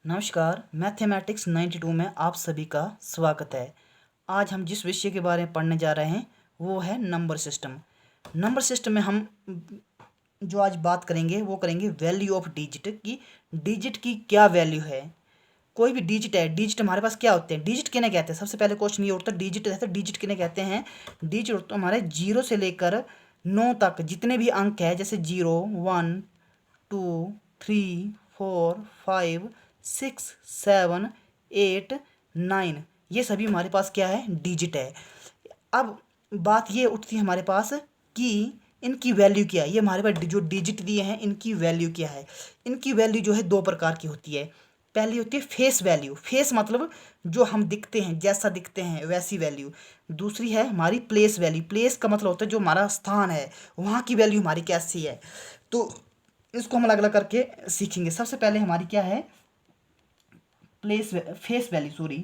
नमस्कार। मैथमेटिक्स 92 में आप सभी का स्वागत है। आज हम जिस विषय के बारे में पढ़ने जा रहे हैं वो है नंबर सिस्टम। नंबर सिस्टम में हम जो आज बात करेंगे वो करेंगे वैल्यू ऑफ डिजिट की क्या वैल्यू है। कोई भी डिजिट है, डिजिट हमारे पास क्या होते हैं, डिजिट किन्हें कहते हैं। सबसे पहले क्वेश्चन ये उठता है डिजिट है तो डिजिट किन्हें कहते हैं। डिजिट तो हमारे 0 से लेकर 9 तक जितने भी अंक है, जैसे 0, 1, 2, 3, 4, 5, 6, 7, 8, 9, ये सभी हमारे पास क्या है, डिजिट है। अब बात ये उठती है हमारे पास कि इनकी वैल्यू क्या है। ये हमारे पास जो डिजिट दिए हैं इनकी वैल्यू क्या है। इनकी वैल्यू जो है दो प्रकार की होती है। पहली होती है फेस वैल्यू। फेस मतलब जो हम दिखते हैं, जैसा दिखते हैं वैसी वैल्यू। दूसरी है हमारी प्लेस वैल्यू। प्लेस का मतलब होता है जो हमारा स्थान है, वहाँ की वैल्यू हमारी कैसी है। तो इसको हम अलग अलग करके सीखेंगे। सबसे पहले हमारी क्या है, फेस वैल्यू,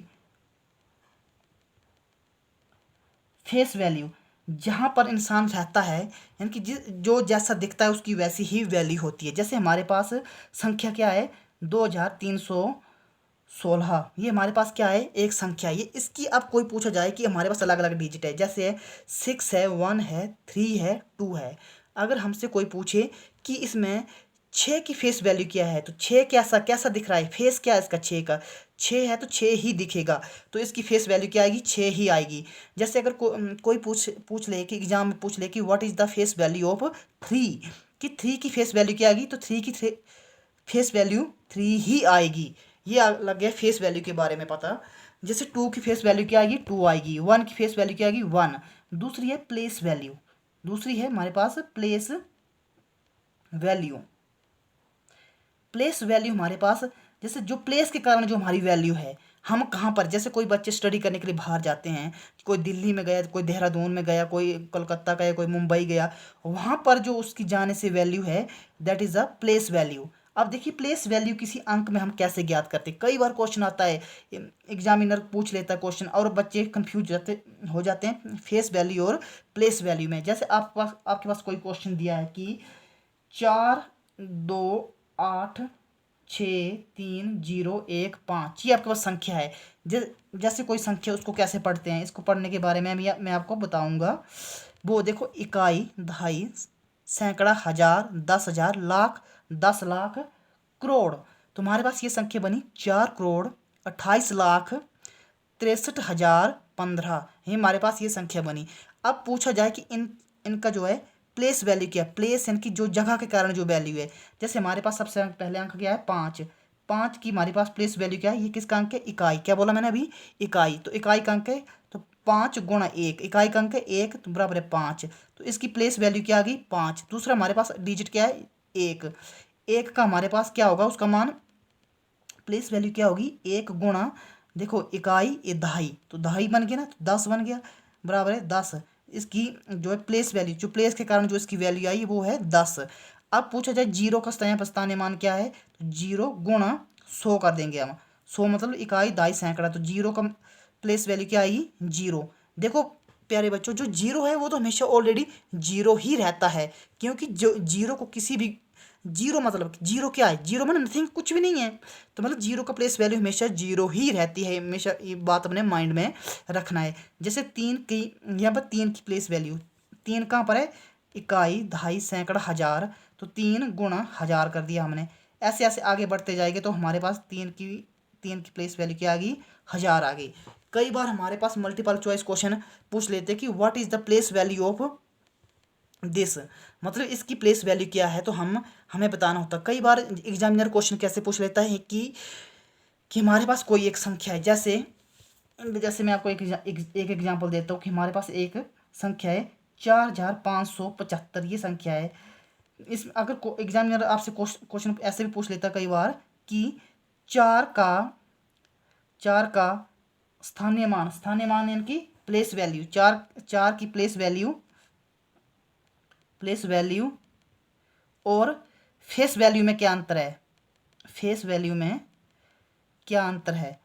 फेस वैल्यू। जहाँ पर इंसान रहता है, यानी कि जो जैसा दिखता है उसकी वैसी ही वैल्यू होती है। जैसे हमारे पास संख्या क्या है, 2316। ये हमारे पास क्या है, एक संख्या है। ये इसकी अब कोई पूछा जाए कि हमारे पास अलग अलग डिजिट है, जैसे 6 है, 1 है, 3 है, 2 है। अगर हमसे कोई पूछे कि इसमें 6 की फेस वैल्यू क्या है, तो 6 कैसा कैसा दिख रहा है, फेस क्या है इसका 6 का, 6 है तो 6 ही दिखेगा, तो इसकी फेस वैल्यू क्या आएगी, 6 ही आएगी। जैसे अगर कोई पूछ पूछ ले कि एग्जाम में पूछ ले कि what is the face value of 3, कि 3 की फेस वैल्यू क्या आएगी, तो 3 की फेस वैल्यू 3 ही आएगी। ये लग गया फेस वैल्यू के बारे में पता। जैसे 2 की फेस वैल्यू क्या आएगी, 2 आएगी। 1 की फेस वैल्यू क्या आएगी, 1। दूसरी है प्लेस वैल्यू। दूसरी है हमारे पास प्लेस वैल्यू। प्लेस वैल्यू हमारे पास, जैसे जो प्लेस के कारण जो हमारी वैल्यू है, हम कहाँ पर, जैसे कोई बच्चे स्टडी करने के लिए बाहर जाते हैं, कोई दिल्ली में गया, कोई देहरादून में गया, कोई कोलकाता गया, कोई मुंबई गया, वहाँ पर जो उसकी जाने से वैल्यू है, that is a place value. अब देखिए प्लेस वैल्यू किसी अंक में हम कैसे ज्ञात करते हैं। कई बार क्वेश्चन आता है, एग्जामिनर पूछ लेता है क्वेश्चन और बच्चे कंफ्यूज हो जाते हैं फेस वैल्यू और प्लेस वैल्यू में। जैसे आपके पास कोई क्वेश्चन दिया है कि 4, 2, 8, 6, 3, 0, 1, 5, ये आपके पास संख्या है। जैसे कोई संख्या, उसको कैसे पढ़ते हैं, इसको पढ़ने के बारे में मैं आपको बताऊंगा। वो देखो, इकाई, दहाई, सैकड़ा, हजार, 10,000, लाख, 10 लाख, करोड़। तुम्हारे पास ये संख्या बनी 4,28,63,15। ये हमारे पास ये संख्या बनी। अब पूछा जाए कि इनका जो है प्लेस वैल्यू क्या है। प्लेस यानी कि जो जगह के कारण जो वैल्यू है। जैसे हमारे पास सबसे पहले अंक क्या है, 5। 5 की हमारे पास प्लेस वैल्यू क्या है, ये किसका अंक है, इकाई। क्या बोला मैंने अभी, इकाई। तो इकाई का अंक है तो 5 × 1, इकाई का अंक है 1, तो बराबर है 5। तो इसकी प्लेस वैल्यू क्या आ गई, 5। दूसरा हमारे पास डिजिट क्या है, 1। 1 का हमारे पास क्या होगा, उसका मान, प्लेस वैल्यू क्या होगी, 1 × देखो इकाई, ये दहाई, तो दहाई बन गया ना, तो 10 बन गया, बराबर है 10। इसकी जो है प्लेस वैल्यू, जो प्लेस के कारण जो इसकी वैल्यू आई वो है 10। अब पूछा जाए जीरो का स्थानीय मान क्या है, तो 0 × 100 कर देंगे हम। 100 मतलब इकाई, दहाई, सैकड़ा, तो 0 का प्लेस वैल्यू क्या आएगी, 0। देखो प्यारे बच्चों, जो 0 है वो तो हमेशा ऑलरेडी 0 ही रहता है, क्योंकि जो 0 को किसी भी, जीरो मतलब जीरो क्या है, जीरो मतलब नथिंग, कुछ भी नहीं है। तो मतलब जीरो का प्लेस वैल्यू हमेशा जीरो ही रहती है, हमेशा ये बात अपने माइंड में रखना है। जैसे 3 की, यहाँ पर 3 की प्लेस वैल्यू, 3 कहाँ पर है, इकाई, दहाई, सैकड़ा, हजार, तो 3 × 1000 कर दिया हमने। ऐसे ऐसे आगे बढ़ते जाएंगे तो हमारे पास 3 की प्लेस वैल्यू क्या आ गई, 1000 आ गई। कई बार हमारे पास मल्टीपल चॉइस क्वेश्चन पूछ लेते कि what is the place value of this, मतलब इसकी प्लेस वैल्यू क्या है, तो हमें बताना होता है। कई बार एग्जामिनर क्वेश्चन कैसे पूछ लेता है कि हमारे पास कोई एक संख्या है, जैसे जैसे मैं आपको एक एग्जांपल देता हूँ कि हमारे पास एक संख्या है 4,575, ये संख्या है। इस अगर एग्जामिनर आपसे क्वेश्चन ऐसे भी पूछ लेता है कई बार कि 4 का स्थानीय मान यानी कि प्लेस वैल्यू, 4 की प्लेस वैल्यू और फेस वैल्यू में क्या अंतर है, फेस वैल्यू में क्या अंतर है,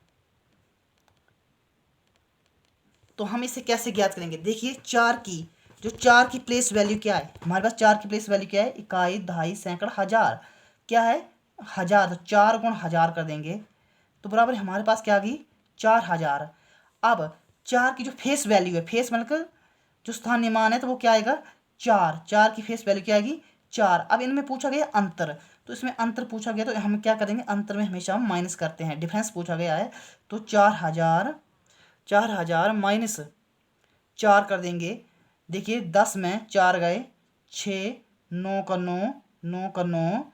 तो हम इसे कैसे ज्ञात करेंगे। देखिए 4 की प्लेस वैल्यू क्या है, हमारे पास 4 की प्लेस वैल्यू क्या है, इकाई, दहाई, सैकड़ा, हजार, क्या है, हजार। तो 4 × 1000 कर देंगे, तो बराबर हमारे पास क्या आ गई 4000। अब 4 की जो फेस वैल्यू है, फेस मतलब जो स्थानीय मान है, तो वो क्या आएगा 4। 4 की फेस वैल्यू क्या आएगी 4। अब इनमें पूछा गया अंतर, तो इसमें अंतर पूछा गया तो हम क्या करेंगे, अंतर में हमेशा हम माइनस करते हैं। डिफरेंस पूछा गया है तो 4000 माइनस 4 कर देंगे। देखिए 10 में 4 गए 6, 9 का 9, 9 का 9,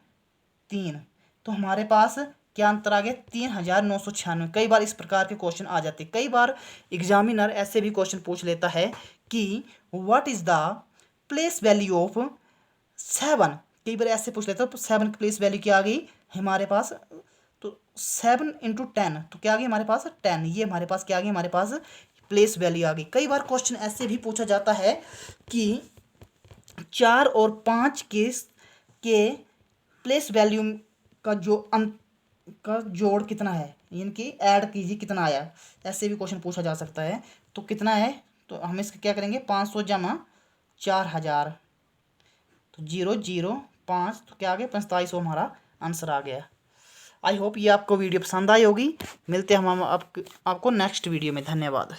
3, तो हमारे पास क्या अंतर आ गया 3996। कई बार इस प्रकार के क्वेश्चन आ जाते हैं। कई बार एग्जामिनर ऐसे भी क्वेश्चन पूछ लेता है कि what is the place value of 7। कई बार ऐसे पूछ लेता है, तो 7 की प्लेस वैल्यू क्या आ गई हमारे पास, तो 7 इंटू 10, तो क्या आ गई हमारे पास 10। ये हमारे पास क्या आ गई, हमारे पास प्लेस वैल्यू आ गई। कई बार क्वेश्चन ऐसे भी पूछा जाता है कि 4 और 5 के प्लेस वैल्यू का जो का जोड़ कितना है, इनकी ऐड कीजिए कितना आया, ऐसे भी क्वेश्चन पूछा जा सकता है। तो कितना है, तो हम इसका क्या करेंगे 500 जमा 4000, तो 0 0 5, तो क्या आ गया 4500 हमारा आंसर आ गया। आई होप ये आपको वीडियो पसंद आई होगी। मिलते हैं हम आपको नेक्स्ट वीडियो में। धन्यवाद।